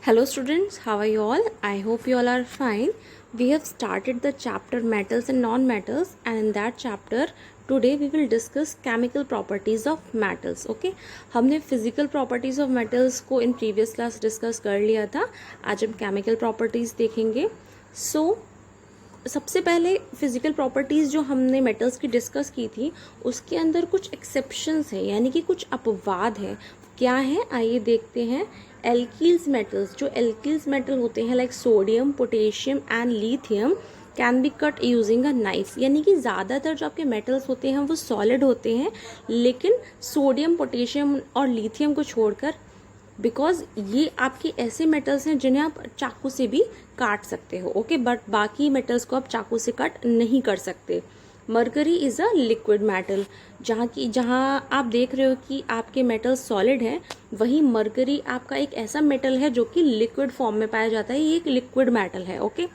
Hello students, how are you all? I hope you all are fine. We have started the chapter metals and non-metals, and in that chapter today we will discuss chemical properties of metals. Okay, हमने physical properties of metals को in previous class discuss कर लिया था. आज हम chemical properties देखेंगे. So सबसे पहले फिजिकल प्रॉपर्टीज़ जो हमने मेटल्स की डिस्कस की थी उसके अंदर कुछ एक्सेप्शंस हैं, यानी कि कुछ अपवाद हैं. क्या है आइए देखते हैं. एल्कील्स मेटल्स, जो एल्कील्स मेटल होते हैं like sodium, potassium and lithium can be cut using a knife. यानी कि ज़्यादातर जो आपके मेटल्स होते हैं वो सॉलिड होते हैं, लेकिन सोडियम, पोटेशियम और लिथियम को छोड़कर, बिकॉज ये आपके ऐसे मेटल्स हैं जिन्हें आप चाकू से भी काट सकते हो. ओके, बट बाकी मेटल्स को आप चाकू से कट नहीं कर सकते. Mercury is a liquid metal. जहाँ आप देख रहे हो कि आपके मेटल सॉलिड हैं, वहीं मरकरी आपका एक ऐसा मेटल है जो कि लिक्विड फॉर्म में पाया जाता है. ये एक लिक्विड मेटल है. Okay,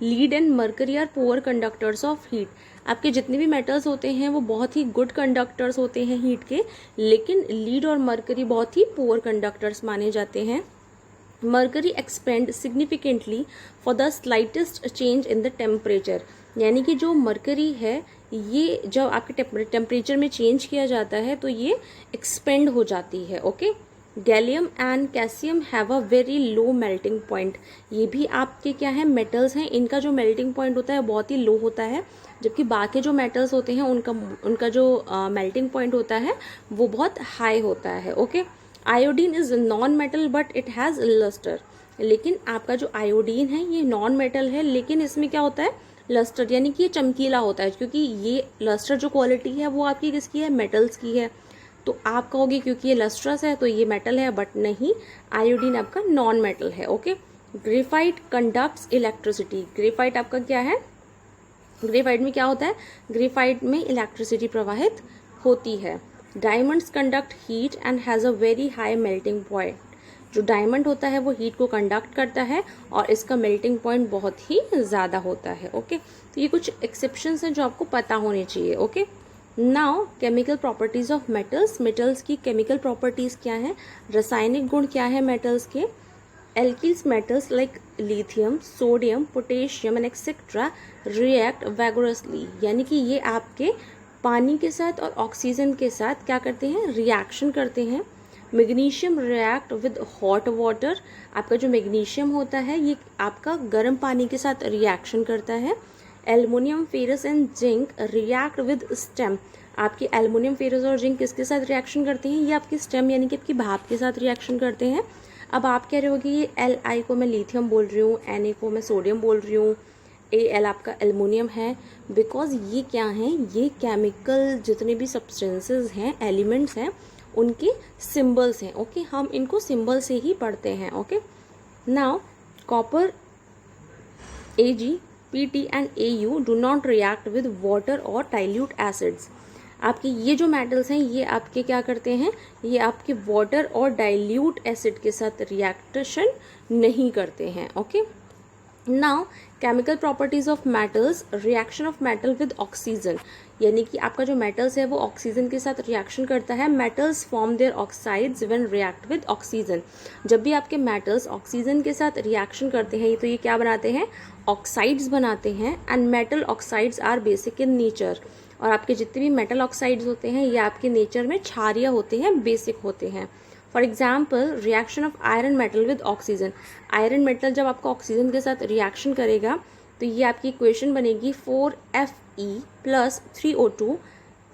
lead and mercury are poor conductors of heat. आपके जितने भी मेटल्स होते हैं वो बहुत ही गुड कंडक्टर्स होते हैं हीट के, लेकिन लीड और मरकरी बहुत ही पुअर कंडक्टर्स माने जाते हैं. Mercury expand significantly for the slightest change in the temperature. यानी कि जो मरकरी है ये जब आपके टेम्परेचर में चेंज किया जाता है तो ये एक्सपेंड हो जाती है. Okay, gallium and calcium have a very low melting point. ये भी आपके क्या है मेटल्स हैं, इनका जो मेल्टिंग पॉइंट होता है बहुत ही लो होता है, जबकि बाकी जो मेटल्स होते हैं उनका जो मेल्टिंग पॉइंट होता है वो बहुत हाई होता है. Okay, iodine is non metal but it has lustre. लेकिन आपका जो आयोडीन है ये नॉन मेटल है, लेकिन इसमें क्या होता है लस्टर, यानी कि ये चमकीला होता है. क्योंकि ये लस्टर जो क्वालिटी है वो आपकी किसकी है, मेटल्स की है. तो आप कहोगे क्योंकि ये लस्ट्रस है तो ये मेटल है, बट नहीं, आयोडीन आपका नॉन मेटल है. Okay, graphite conducts electricity. Graphite आपका क्या है, ग्रेफाइट में क्या होता है, ग्रेफाइट में इलेक्ट्रिसिटी प्रवाहित होती है. Diamonds conduct heat and has a very high melting point. जो डायमंड होता है वो हीट को कंडक्ट करता है और इसका मेल्टिंग पॉइंट बहुत ही ज़्यादा होता है. ओके, तो ये कुछ एक्सेप्शंस हैं जो आपको पता होने चाहिए. Okay, now chemical properties of metals. Metals की केमिकल प्रॉपर्टीज़ क्या हैं, रासायनिक गुण क्या है मेटल्स के. Alkalis metals like lithium, sodium, potassium and etcetera react vigorously. यानी कि ये आपके पानी के साथ और ऑक्सीजन के साथ क्या करते हैं, रिएक्शन करते हैं. Magnesium react with hot water. आपका जो मैग्नीशियम होता है ये आपका गर्म पानी के साथ रिएक्शन करता है. Aluminium, ferrous and zinc react with stem. आपके एल्युमिनियम, फेरस और जिंक किसके साथ रिएक्शन करते हैं, ये आपकी स्टेम यानी कि आपकी भाप के साथ रिएक्शन करते हैं. अब आप कह रहे हो कि ये Li को मैं लिथियम बोल रही हूँ, Na को मैं सोडियम बोल रही हूँ, Al आपका एल्युमिनियम है. बिकॉज ये क्या हैं, ये केमिकल जितने भी सब्सटेंसेस हैं, एलिमेंट्स हैं, उनके सिंबल्स हैं. ओके, हम इनको सिंबल से ही पढ़ते हैं. Okay, now copper, Ag, Pt and Au do not react with water और डाइल्यूट एसिड्स. आपके ये जो मेटल्स हैं ये आपके क्या करते हैं, ये आपके वाटर और डाइल्यूट एसिड के साथ रिएक्शन नहीं करते हैं. Okay, now chemical properties of metals. Reaction of metal with oxygen. यानी कि आपका जो मेटल्स है वो ऑक्सीजन के साथ रिएक्शन करता है. Metals form their oxides when react with oxygen. जब भी आपके मेटल्स ऑक्सीजन के साथ रिएक्शन करते हैं तो ये क्या बनाते हैं, ऑक्साइड्स बनाते हैं. And metal oxides are basic in nature. और आपके जितने भी मेटल ऑक्साइड्स होते हैं ये आपके नेचर में क्षारीय होते हैं, बेसिक होते हैं. For example, reaction of iron metal with oxygen. Iron metal जब आपका ऑक्सीजन के साथ रिएक्शन करेगा तो ये आपकी इक्वेशन बनेगी 4Fe प्लस 3O2.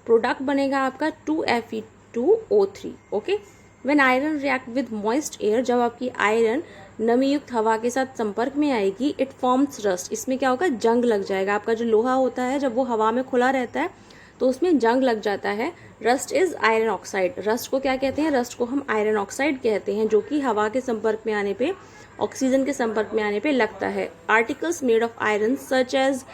प्रोडक्ट बनेगा आपका 2Fe2O3. Okay, when iron react with moist air. जब आपकी आयरन नमी युक्त हवा के साथ संपर्क में आएगी, इट फॉर्म्स रस्ट. इसमें क्या होगा, जंग लग जाएगा. आपका जो लोहा होता है जब वो हवा में खुला रहता है तो उसमें जंग लग जाता है. Rust is iron oxide. Rust को क्या कहते हैं, रस्ट को हम आयरन ऑक्साइड कहते हैं, जो कि हवा के संपर्क में आने पे, ऑक्सीजन के संपर्क में आने पे लगता है. Articles made of iron such as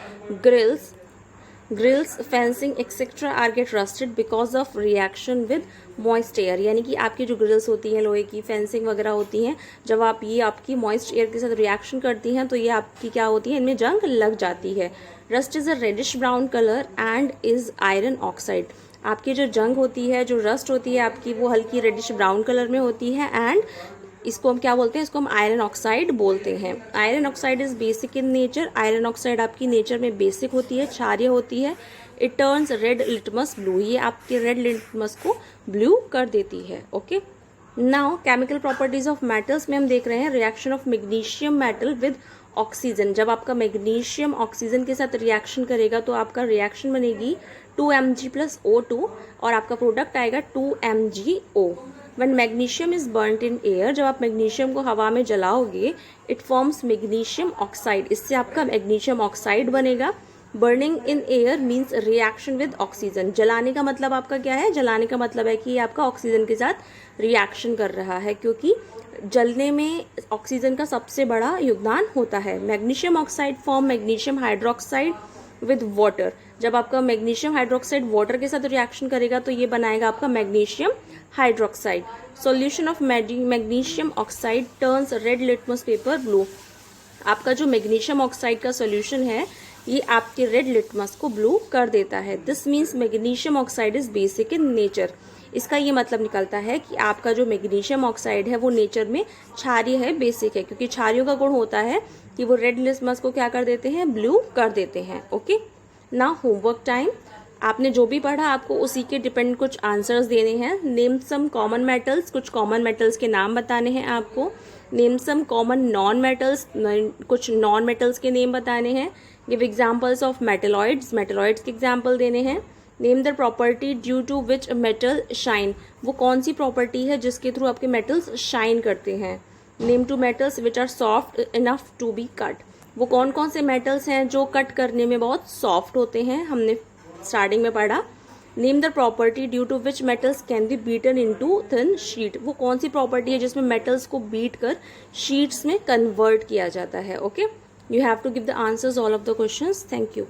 grills, fencing etcetera are get rusted because of reaction with moist air. यानी कि आपकी जो ग्रिल्स होती हैं लोहे की, फेंसिंग वगैरह होती हैं, जब आप ये आपकी मॉइस्ट एयर के साथ रिएक्शन करती हैं तो ये आपकी क्या होती है, इनमें जंग लग जाती है. Rust is a reddish brown colour and is iron oxide. आपकी जो जंग होती है, जो रस्ट होती है आपकी, वो हल्की रेडिश ब्राउन कलर में होती है एंड इसको हम क्या बोलते हैं, इसको हम आयरन ऑक्साइड बोलते हैं। Iron oxide is basic in nature. Iron oxide आपकी नेचर में बेसिक होती है, क्षारीय होती है। It turns red litmus blue, ये आपके रेड लिटमस को ब्लू कर देती है। Okay, now chemical properties of metals में हम देख रहे हैं reaction of magnesium metal with oxygen. जब आपका मैग्नीशियम ऑक्सीजन के साथ रिएक्शन करेगा तो आपका रिएक्शन बनेगी 2Mg + O2 और आपका प्रोडक्ट आएगा 2MgO। When magnesium is burnt in air, जब आप मैग्नीशियम को हवा में जलाओगे, इट फॉर्म्स मैग्नीशियम ऑक्साइड, इससे आपका मैग्नीशियम ऑक्साइड बनेगा। Burning in air means reaction with oxygen. जलाने का मतलब आपका क्या है, जलाने का मतलब है कि ये आपका ऑक्सीजन के साथ रिएक्शन कर रहा है, क्योंकि जलने में ऑक्सीजन का सबसे बड़ा योगदान होता है। Magnesium oxide form magnesium hydroxide with water. जब आपका मैग्नीशियम हाइड्रोक्साइड वाटर के साथ रिएक्शन करेगा तो ये बनाएगा आपका magnesium hydroxide. Solution of magnesium oxide turns red litmus paper blue. आपका जो मैग्नीशियम ऑक्साइड का सॉल्यूशन है ये आपके रेड लिटमस को ब्लू कर देता है। This means magnesium oxide is basic in nature. इसका ये मतलब निकलता है कि आपका जो मैग्नीशियम ऑक्साइड है वो नेचर में क्षारीय है, बेसिक है, क्योंकि क्षारियों का गुण होता है कि वो रेड लिटमस को क्या कर देते हैं, ब्लू कर देते हैं। ओके, ना होमवर्क टाइम। आपने जो भी पढ़ा आपको उसी के डिपेंड कुछ आंसर्स देने हैं। नेम सम कॉमन मेटल्स, कुछ कॉमन मेटल्स के नाम बताने हैं आपको। नेम सम कॉमन नॉन मेटल्स, कुछ नॉन मेटल्स के नेम बताने हैं। Give examples of metalloids, metalloids के एग्जाम्पल देने हैं। Name the property due to which metal shine, वो कौन सी प्रॉपर्टी है जिसके थ्रू आपके मेटल्स शाइन करते हैं। Name two metals which are soft enough to be cut, वो कौन कौन से मेटल्स हैं जो कट करने में बहुत सॉफ्ट होते हैं, हमने स्टार्टिंग में पढ़ा। Name the property due to which metals can be beaten into thin sheet, वो कौन सी प्रॉपर्टी है जिसमें मेटल्स को बीट कर शीट्स में कन्वर्ट किया जाता है। Okay, you have to give the answers all of the questions. Thank you.